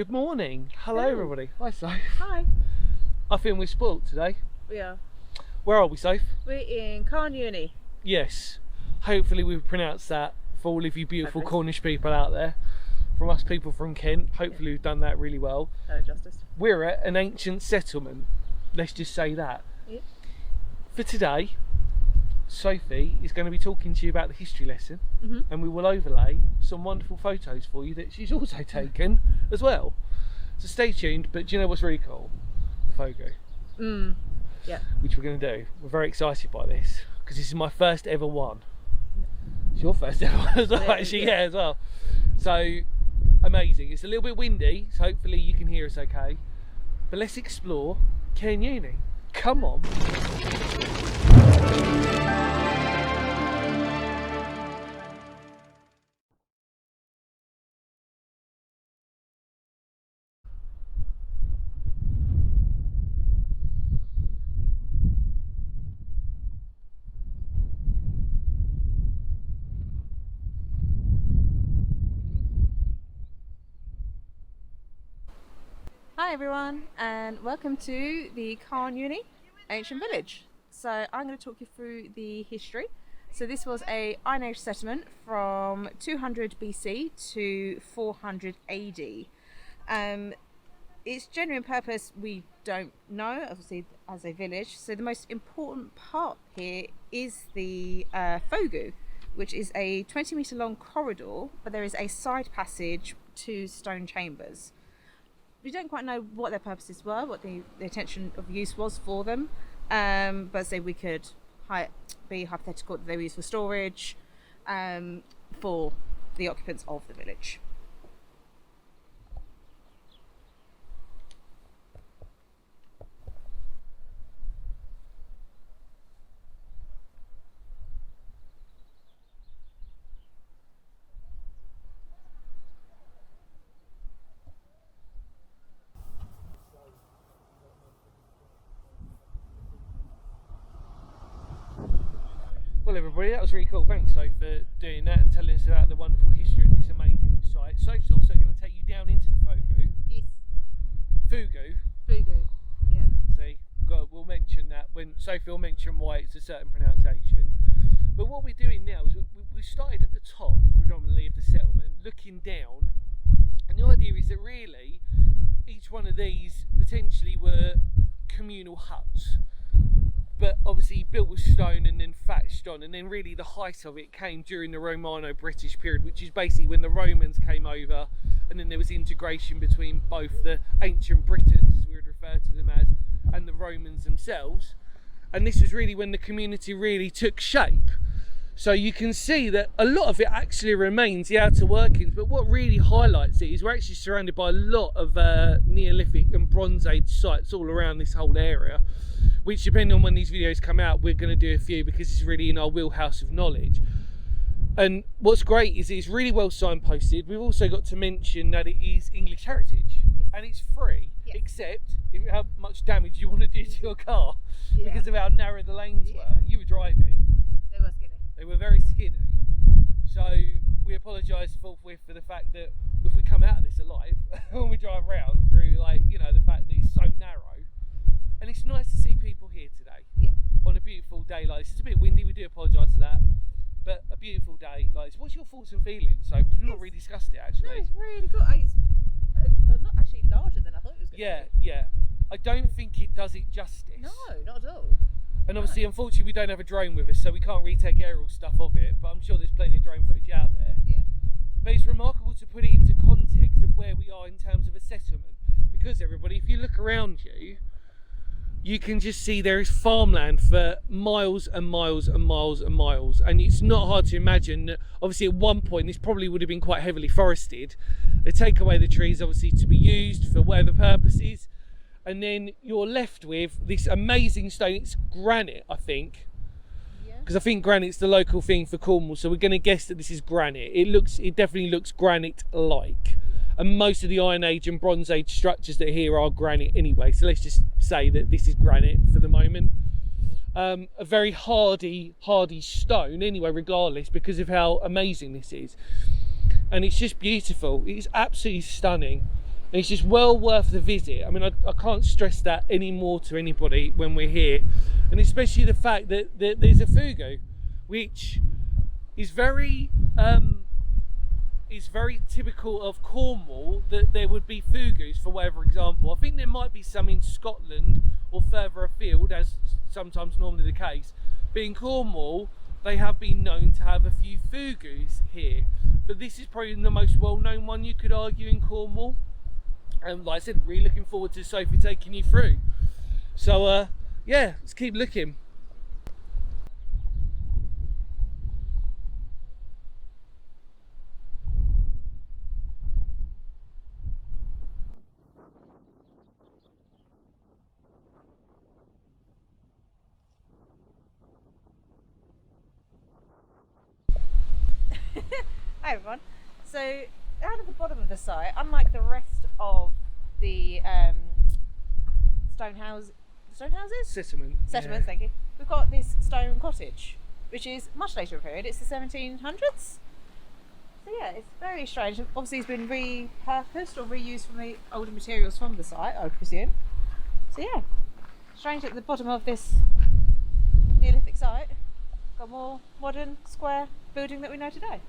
Good morning. Hello everybody. Hi Soph. Hi. I feel we're spoilt today. We are. Where are we, Soph? We're in Carn Euny. Yes. Hopefully we've pronounced that for all of you beautiful Hopefully. Cornish people out there. From us people from Kent, hopefully we've done that really well. Hello, Justice. We're at an ancient settlement. Let's just say that. Yeah. For today, Sophie is going to be talking to you about the history lesson, and we will overlay some wonderful photos for you that she's also taken as well. So stay tuned, but do you know what's really cool? The Fogou. Yeah. Which we're going to do. We're very excited by this because this is my first ever one. It's your first ever one as well, actually, yeah, as well. So amazing. It's a little bit windy, so hopefully you can hear us okay. But let's explore Carn Euny. Come on. Hi everyone, and welcome to the Carn Euny ancient village. So I'm going to talk you through the history. So this was a Iron Age settlement from 200 BC to 400 AD. Its genuine purpose we don't know, obviously, as a village. So the most important part here is the Fogou, which is a 20-metre long corridor, but there is a side passage to stone chambers. We don't quite know what their purposes were, what the intention of use was for them, but say we could be hypothetical that they were used for storage for the occupants of the village. Well everybody, that was really cool. Thanks Soph for doing that and telling us about the wonderful history of this amazing site. Soph's also going to take you down into the Fogou. Yes. Fugu. Fugu. Yeah. See, we'll mention that when Sophie will mention why it's a certain pronunciation. But what we're doing now is we started at the top predominantly of the settlement, looking down, and the idea is that really each one of these potentially were communal huts, but obviously built with stone and then thatched on, and then really the height of it came during the Romano-British period, which is basically when the Romans came over, and then there was integration between both the ancient Britons, as we would refer to them as, and the Romans themselves. And this was really when the community really took shape. So you can see that a lot of it actually remains the outer workings, but what really highlights it is we're actually surrounded by a lot of Neolithic and Bronze Age sites all around this whole area, which depending on when these videos come out, we're going to do a few because it's really in our wheelhouse of knowledge. And what's great is it's really well signposted. We've also got to mention that it is English heritage and it's free, except if how much damage you want to do to your car because of how narrow the lanes were. You were driving. They were skinny. They were very skinny. So we apologise forthwith for the fact that if we come out of this alive when we drive around through, like, you know, the fact that it's so narrow. And it's nice to see people here today on a beautiful day like this. It's a bit windy, we do apologise for that, but a beautiful day like this. What's your thoughts and feelings? So we've not really discussed it actually. No, it's really good. It's not actually larger than I thought it was going to be. Yeah. I don't think it does it justice. No, not at all. And obviously, unfortunately, we don't have a drone with us, so we can't really take aerial stuff of it, but I'm sure there's plenty of drone footage out there. Yeah. But it's remarkable to put it into context of where we are in terms of a settlement. Because everybody, if you look around you, you can just see there is farmland for miles and miles and miles and miles. And it's not hard to imagine that obviously at one point this probably would have been quite heavily forested. They take away the trees obviously to be used for whatever purposes. And then you're left with this amazing stone. It's granite, I think. Because I think granite's the local thing for Cornwall. So we're going to guess that this is granite. It definitely looks granite-like. And most of the Iron Age and Bronze Age structures that are here are granite anyway. So let's just say that this is granite for the moment. A very hardy stone anyway, regardless, because of how amazing this is. And it's just beautiful. It's absolutely stunning. And it's just well worth the visit. I mean, I can't stress that anymore to anybody when we're here, and especially the fact that there's a Fugu, which is very typical of Cornwall, that there would be Fugus for whatever example. I think there might be some in Scotland or further afield, as sometimes normally the case, but in Cornwall they have been known to have a few Fugus here. But this is probably the most well-known one, you could argue, in Cornwall. And like I said, really looking forward to Sophie taking you through. So yeah, let's keep looking. Hi everyone. So out of the bottom of the site, unlike the rest of the settlements, Yeah. thank you, we've got this stone cottage, which is much later period. It's the 1700s. So yeah, it's very strange. Obviously it's been repurposed or reused from the older materials from the site, I would presume. So yeah, strange at the bottom of this Neolithic site got more modern square building that we know today.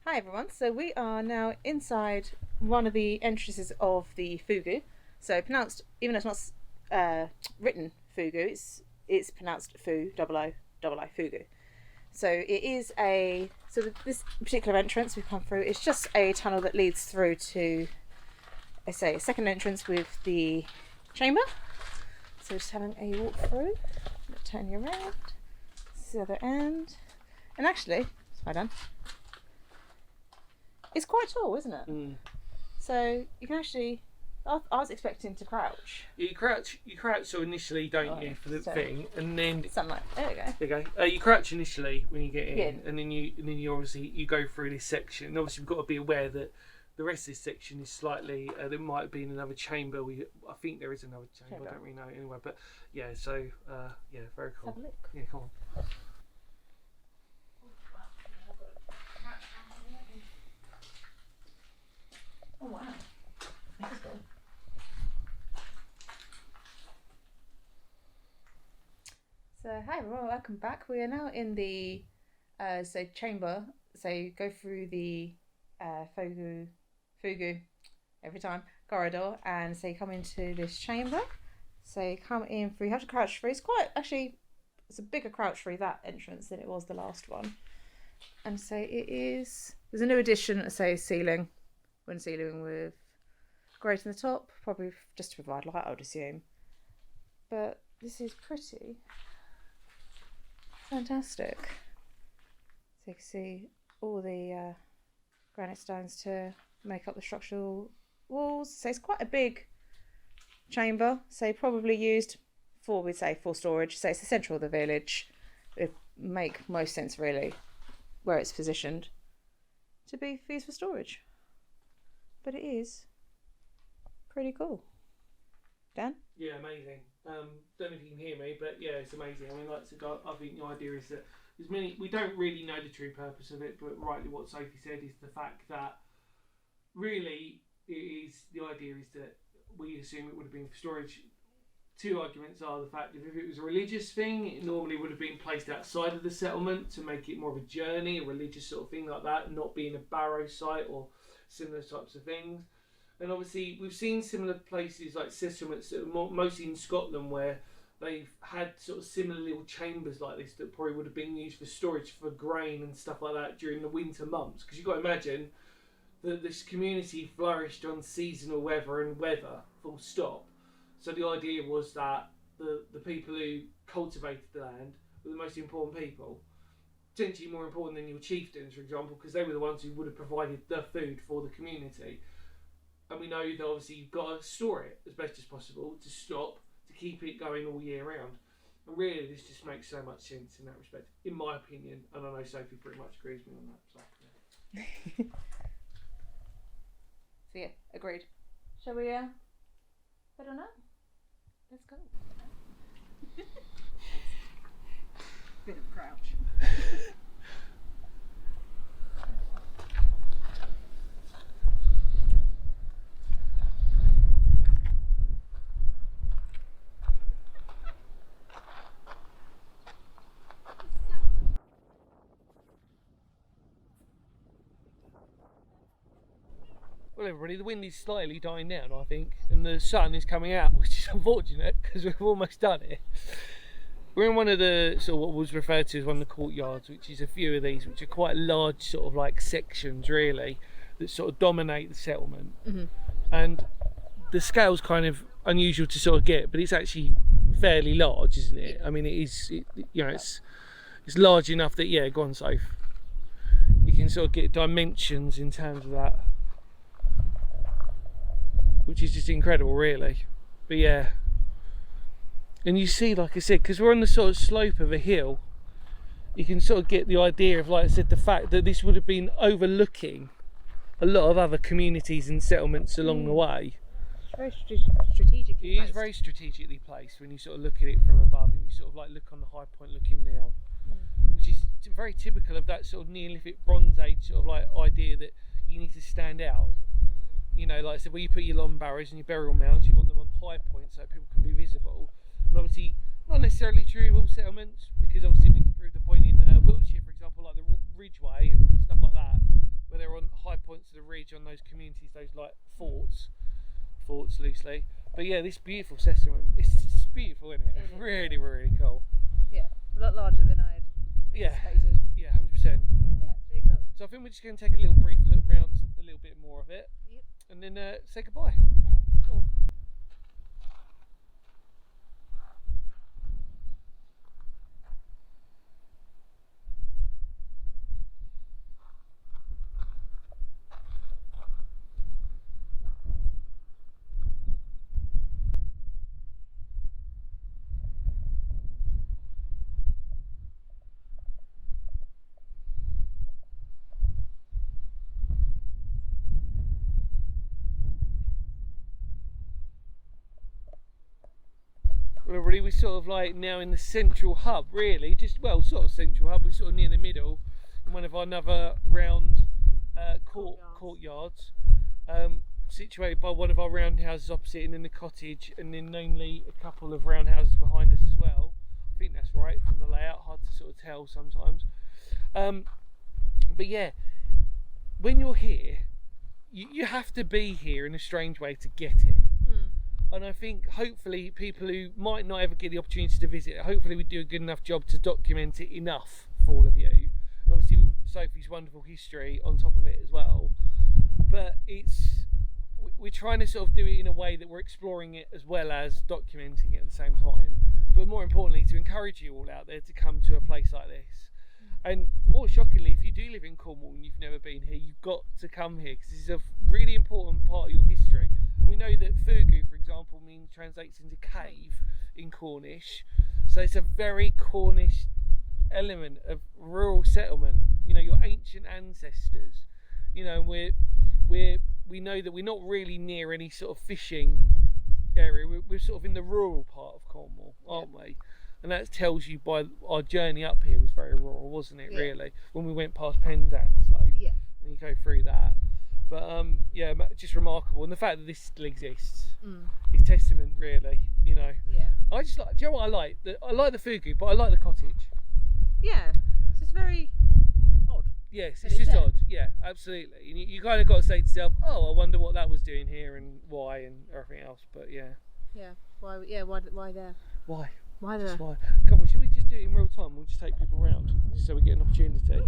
Hi everyone, so we are now inside one of the entrances of the Fugu. So pronounced, even though it's not written Fugu, it's pronounced Fu, double O, Fugu. So it is a, so this particular entrance we've come through, it's just a tunnel that leads through to, I say, a second entrance with the chamber. So just having a walk through, turn you around, this is the other end. And actually, well done. It's quite tall, isn't it? Mm. So you can actually. I was expecting to crouch. You crouch so initially, don't you, for the thing, and then something like there we go. There you go. You crouch initially when you get in, and then you obviously you go through this section. And obviously, we've got to be aware that the rest of this section is slightly. There might be in another chamber. I think there is another chamber. I don't really know anyway, but yeah. So yeah, very cool. Let's have a look. Yeah, come on. Oh wow. That's good. So hi everyone, welcome back. We are now in the chamber. So you go through the Fugu every time corridor, and so you come into this chamber. So you come in through. You have to crouch through. It's a bigger crouch through that entrance than it was the last one. And so it is. There's a new addition. Say ceiling. When ceiling with grate in the top, probably just to provide light, I would assume. But this is pretty fantastic. So you can see all the granite stones to make up the structural walls. So it's quite a big chamber. So probably used for, we'd say, for storage. So it's the centre of the village. It would make most sense really where it's positioned to be used for storage. But it is pretty cool. Dan? Yeah, amazing. Don't know if you can hear me, but yeah, it's amazing. I mean, like I said, I think the idea is that we don't really know the true purpose of it, but rightly what Sophie said is the fact that really the idea is that we assume it would have been for storage. Two arguments are the fact that if it was a religious thing, it normally would have been placed outside of the settlement to make it more of a journey, a religious sort of thing like that, not being a barrow site or similar types of things. And obviously we've seen similar places like settlements that are mostly in Scotland where they've had sort of similar little chambers like this that probably would have been used for storage for grain and stuff like that during the winter months, because you've got to imagine that this community flourished on seasonal weather and weather, full stop. So the idea was that the people who cultivated the land were the most important people, potentially more important than your chieftains, for example, because they were the ones who would have provided the food for the community. And we know that obviously you've got to store it as best as possible to keep it going all year round. And really, this just makes so much sense in that respect, in my opinion. And I know Sophie pretty much agrees with me on that. So, yeah. So yeah, agreed. Shall we head on up? Let's go. Bit of crouch. Well, everybody, the wind is slightly dying down, I think, and the sun is coming out, which is unfortunate because we've almost done it. We're in one of the sort of what was referred to as one of the courtyards, which is a few of these, which are quite large, sort of like sections, really, that sort of dominate the settlement. Mm-hmm. And the scale's kind of unusual to sort of get, but it's actually fairly large, isn't it? I mean, it's large enough that, yeah, go on, Soph. You can sort of get dimensions in terms of that, which is just incredible, really. But yeah, and you see, like I said, because we're on the sort of slope of a hill, you can sort of get the idea of, like I said, the fact that this would have been overlooking a lot of other communities and settlements along the way. Very strategically placed. It is very strategically placed when you sort of look at it from above and you sort of like look on the high point looking down, which is very typical of that sort of Neolithic Bronze Age sort of like idea that you need to stand out. You know, like I said, where you put your long barrows and your burial mounds, you want them on high points so people can be visible. And obviously, not necessarily true of all settlements, because obviously we can prove the point in Wiltshire, for example, like the Ridgeway and stuff like that, where they're on high points of the ridge on those communities, those like forts loosely. But yeah, this beautiful settlement, it's beautiful, isn't it? Mm-hmm. Really, really cool. Yeah, a lot larger than I'd anticipated. Yeah, 100%. Yeah, it's really cool. So I think we're just going to take a little brief look round a little bit more of it. Yep. And then say goodbye. Yeah. Cool. Everybody, we're sort of like now in the central hub, really, just, well, sort of central hub, we're sort of near the middle in one of our another round courtyards, situated by one of our roundhouses opposite, and then the cottage, and then namely a couple of roundhouses behind us as well. I think that's right from the layout, hard to sort of tell sometimes. But yeah, when you're here, you have to be here in a strange way to get it. And I think hopefully people who might not ever get the opportunity to visit, hopefully we do a good enough job to document it enough for all of you. And obviously with Sophie's wonderful history on top of it as well. But we're trying to sort of do it in a way that we're exploring it as well as documenting it at the same time. But more importantly, to encourage you all out there to come to a place like this. And more shockingly, if you do live in Cornwall and you've never been here, you've got to come here, because this is a really important part of your history. And we know that Fugu, for example, translates into cave in Cornish, so it's a very Cornish element of rural settlement. You know, your ancient ancestors. You know, we know that we're not really near any sort of fishing area. We're sort of in the rural part of Cornwall, aren't we? And that tells you by our journey up here was very rural, wasn't it? Yeah. Really, when we went past Penzance, though, yeah, and you go through that. But yeah, just remarkable, and the fact that this still exists is testament, really. You know. Yeah. I just like. Do you know what I like? I like the Fugu, but I like the cottage. Yeah. It's just very odd. Yes, it's just odd. Yeah, absolutely. And you kind of got to say to yourself, "Oh, I wonder what that was doing here and why and everything else." But yeah. Yeah. Why? Yeah. Why there? Why? Why there? Why? Come on, should we just do it in real time? We'll just take people around just so we get an opportunity.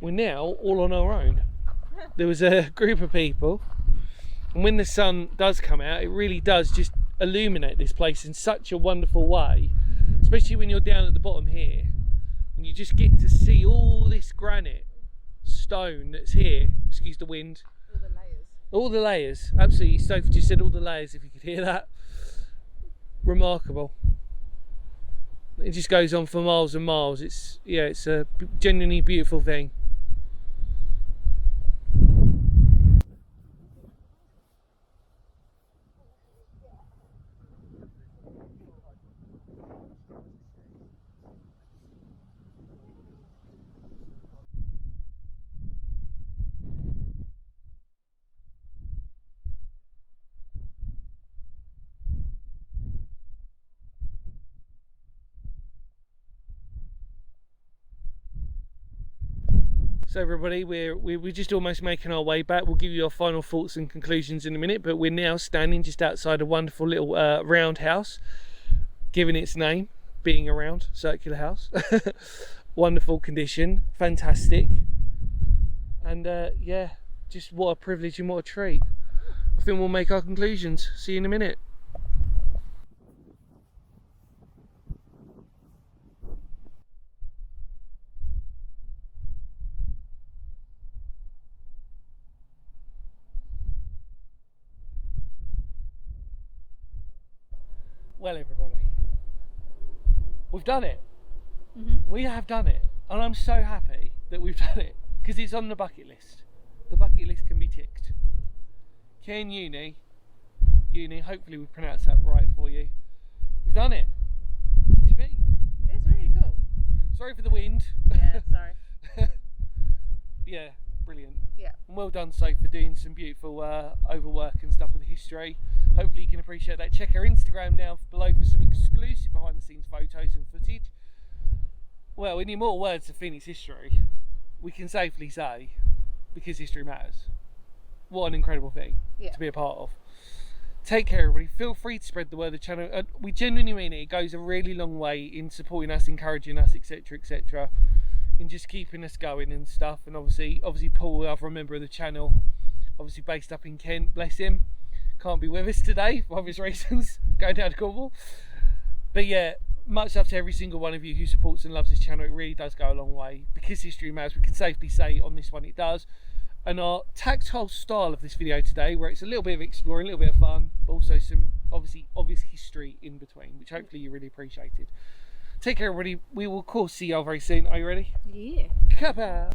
We're now all on our own. There was a group of people, and when the sun does come out, it really does just illuminate this place in such a wonderful way, especially when you're down at the bottom here and you just get to see all this granite stone that's here. Excuse the wind. All the layers, absolutely. Sophie just said all the layers, if you could hear that. Remarkable. It just goes on for miles and miles. It's a genuinely beautiful thing. So everybody, we're just almost making our way back. We'll give you our final thoughts and conclusions in a minute, but we're now standing just outside a wonderful little roundhouse, given its name, being a round circular house. Wonderful condition, fantastic, and yeah, just what a privilege and what a treat. I think we'll make our conclusions. See you in a minute. Well, everybody, we've done it. We have done it, and I'm so happy that we've done it because it's on the bucket list. The bucket list can be ticked. Carn Euny, hopefully we pronounced that right for you. We've done it. It's been. It's really cool. Sorry for the wind. Yeah, sorry. Yeah, brilliant. Yeah. And well done, Sophie, for doing some beautiful overwork and stuff with the history. Hopefully you can appreciate that. Check our Instagram down below for some exclusive behind the scenes photos and footage. Well, in immortal words of Phoenix history, we can safely say, because history matters. What an incredible thing to be a part of. Take care, everybody. Feel free to spread the word of the channel. We genuinely mean it. It goes a really long way in supporting us, encouraging us, etc., etc., in just keeping us going and stuff. And obviously Paul, other member of the channel, obviously based up in Kent, bless him, can't be with us today for obvious reasons, going down to Cornwall. But yeah, much love to every single one of you who supports and loves this channel. It really does go a long way. Because history matters, we can safely say on this one it does. And our tactile style of this video today, where it's a little bit of exploring, a little bit of fun, but also some obvious history in between, which hopefully you really appreciated. Take care, everybody. We will of course see you all very soon. Are you ready? Yeah. Kapow!